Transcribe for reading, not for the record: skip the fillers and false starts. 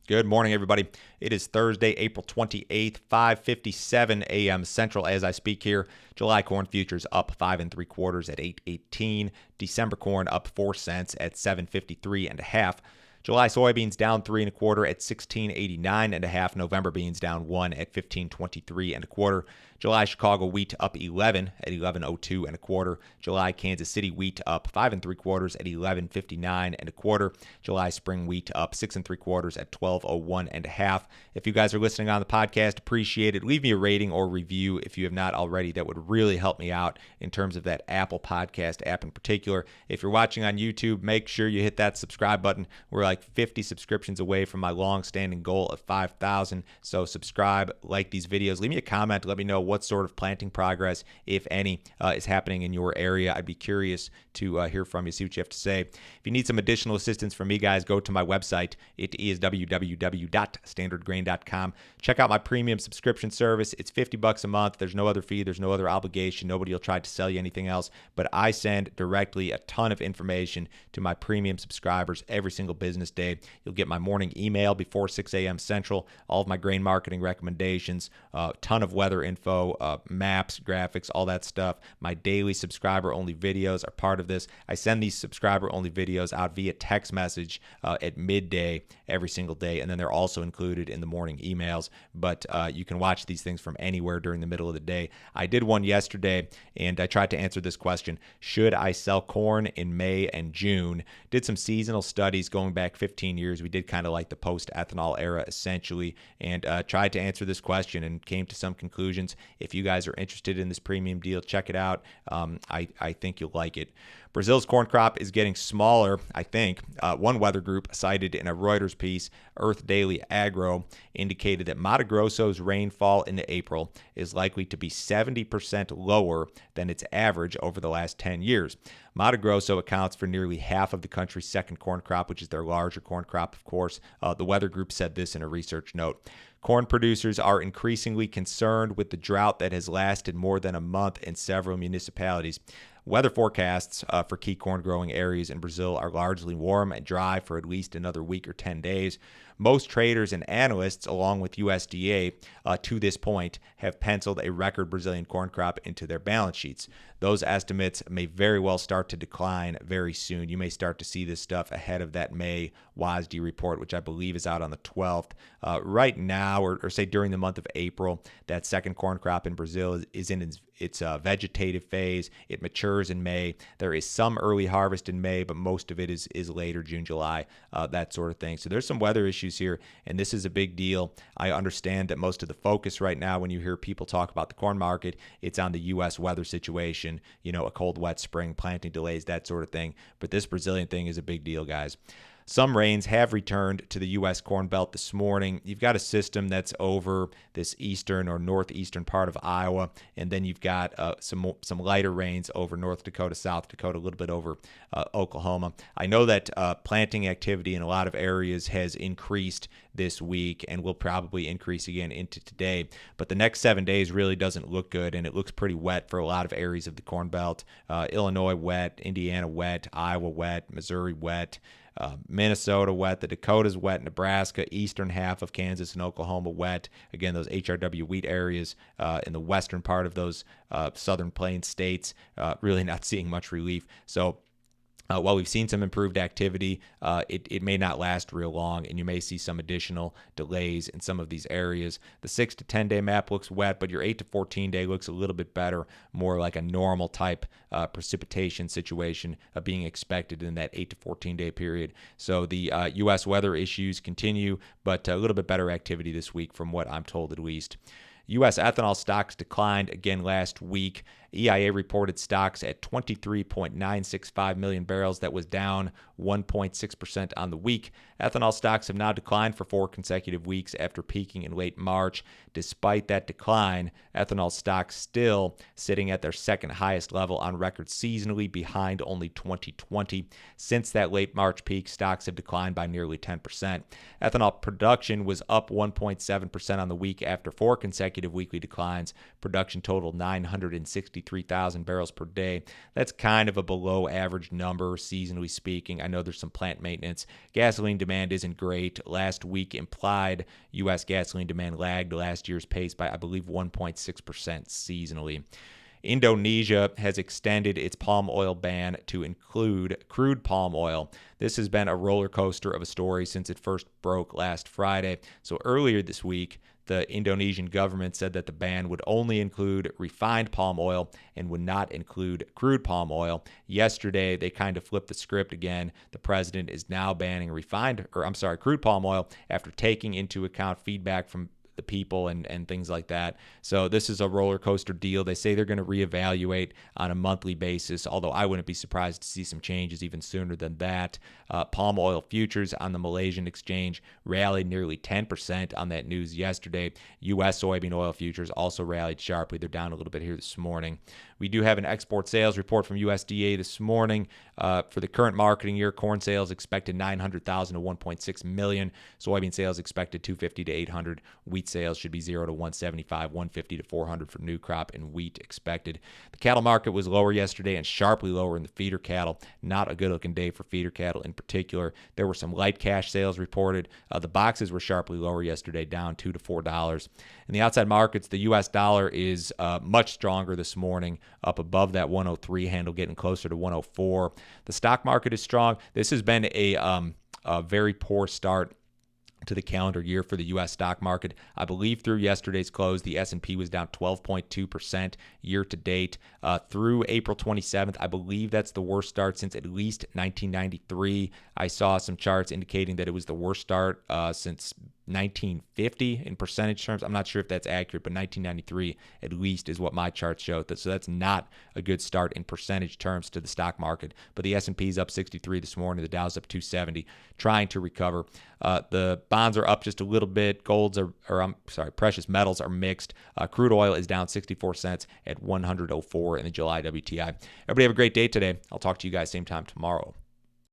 Good morning, everybody. It is Thursday, April 28th, 5:57 a.m. Central as I speak here. July corn futures up 5 3/4 at 8.18. December corn up 4 cents at 7.53 1/2. July soybeans down 3 1/4 at 16.89 1/2. November beans down 1 at 15.23 1/4. July Chicago wheat up 11 at 11.02 1/4. July Kansas City wheat up 5 3/4 at 11.59 1/4. July spring wheat up 6 3/4 at 12.01 1/2. If you guys are listening on the podcast, appreciate it. Leave me a rating or review if you have not already. That would really help me out in terms of that Apple Podcast app in particular. If you're watching on YouTube, make sure you hit that subscribe button. We're like 50 subscriptions away from my long-standing goal of 5,000. So subscribe, like these videos. Leave me a comment. Let me know what sort of planting progress, if any, is happening in your area. I'd be curious to hear from you, see what you have to say. If you need some additional assistance from me, guys, go to my website. It is www.standardgrain.com. Check out my premium subscription service. It's $50 a month. There's no other fee. There's no other obligation. Nobody will try to sell you anything else. But I send directly a ton of information to my premium subscribers every single business day. You'll get my morning email before 6 a.m. Central, all of my grain marketing recommendations, a ton of weather info, maps, graphics, all that stuff. My daily subscriber-only videos are part of this. I send these subscriber-only videos out via text message at midday every single day, and then they're also included in the morning emails. But you can watch these things from anywhere during the middle of the day. I did one yesterday, and I tried to answer this question: should I sell corn in May and June? Did some seasonal studies going back 15 years. We did kind of like the post-ethanol era, essentially, and tried to answer this question and came to some conclusions. If you guys are interested in this premium deal, check it out. I think you'll like it. Brazil's corn crop is getting smaller, I think. One weather group cited in a Reuters piece, Earth Daily Agro, indicated that Mato Grosso's rainfall into April is likely to be 70% lower than its average over the last 10 years. Mato Grosso accounts for nearly half of the country's second corn crop, which is their larger corn crop, of course. The weather group said this in a research note. Corn producers are increasingly concerned with the drought that has lasted more than a month in several municipalities. Weather forecasts for key corn growing areas in Brazil are largely warm and dry for at least another week or 10 days. Most traders and analysts, along with USDA, to this point, have penciled a record Brazilian corn crop into their balance sheets. Those estimates may very well start to decline very soon. You may start to see this stuff ahead of that May WASDE report, which I believe is out on the 12th. Right now, or say during the month of April, that second corn crop in Brazil is in its vegetative phase. It matures in May. There is some early harvest in May, but most of it is later, June, July, that sort of thing. So there's some weather issues here, and this is a big deal. I understand that most of the focus right now, when you hear people talk about the corn market, it's on the U.S. weather situation, a cold, wet spring, planting delays, that sort of thing. But this Brazilian thing is a big deal, guys. Some rains have returned to the U.S. Corn Belt this morning. You've got a system that's over this eastern or northeastern part of Iowa, and then you've got some lighter rains over North Dakota, South Dakota, a little bit over Oklahoma. I know that planting activity in a lot of areas has increased this week and will probably increase again into today. But the next 7 days really doesn't look good, and it looks pretty wet for a lot of areas of the Corn Belt. Illinois wet, Indiana wet, Iowa wet, Missouri wet, Minnesota wet, the Dakotas wet, Nebraska, eastern half of Kansas and Oklahoma wet. Again, those HRW wheat areas in the western part of those southern plains states really not seeing much relief. So while we've seen some improved activity, it may not last real long, and you may see some additional delays in some of these areas. The 6 to 10 day map looks wet, but your 8 to 14 day looks a little bit better, more like a normal type precipitation situation being expected in that 8 to 14 day period. So the U.S. weather issues continue, but a little bit better activity this week from what I'm told at least. U.S. ethanol stocks declined again last week. EIA reported stocks at 23.965 million barrels. That was down 1.6% on the week. Ethanol stocks have now declined for 4 consecutive weeks after peaking in late March. Despite that decline, ethanol stocks still sitting at their second highest level on record seasonally, behind only 2020. Since that late March peak, stocks have declined by nearly 10%. Ethanol production was up 1.7% on the week after 4 consecutive weekly declines. Production totaled 960 153,000 barrels per day. That's kind of a below average number, seasonally speaking. I know there's some plant maintenance. Gasoline demand isn't great. Last week, implied U.S. gasoline demand lagged last year's pace by, I believe, 1.6% seasonally. Indonesia has extended its palm oil ban to include crude palm oil. This has been a roller coaster of a story since it first broke last Friday. So earlier this week, the Indonesian government said that the ban would only include refined palm oil and would not include crude palm oil. Yesterday, they kind of flipped the script again. The president is now banning crude palm oil after taking into account feedback from the people and things like that. So this is a roller coaster deal. They say they're going to reevaluate on a monthly basis, although I wouldn't be surprised to see some changes even sooner than that. Palm oil futures on the Malaysian exchange rallied nearly 10% on that news yesterday. U.S. soybean oil futures also rallied sharply. They're down a little bit here this morning. We do have an export sales report from USDA this morning. For the current marketing year, corn sales expected 900,000 to 1.6 million. Soybean sales expected 250 to 800. Wheat sales should be 0 to 175, 150 to 400 for new crop and wheat expected. The cattle market was lower yesterday and sharply lower in the feeder cattle. Not a good looking day for feeder cattle in particular. There were some light cash sales reported. The boxes were sharply lower yesterday, down $2 to $4. In the outside markets, the U.S. dollar is much stronger this morning, up above that 103 handle, getting closer to 104. The stock market is strong. This has been a very poor start to the calendar year for the U.S. stock market. I believe through yesterday's close, the S&P was down 12.2% year to date. Through April 27th, I believe that's the worst start since at least 1993. I saw some charts indicating that it was the worst start since 1950 in percentage terms. I'm not sure if that's accurate, but 1993 at least is what my charts show. So that's not a good start in percentage terms to the stock market. But the S&P is up 63 this morning. The Dow's up 270, trying to recover. The bonds are up just a little bit. Precious metals are mixed. Crude oil is down 64 cents at 104 in the July WTI. Everybody have a great day today. I'll talk to you guys same time tomorrow.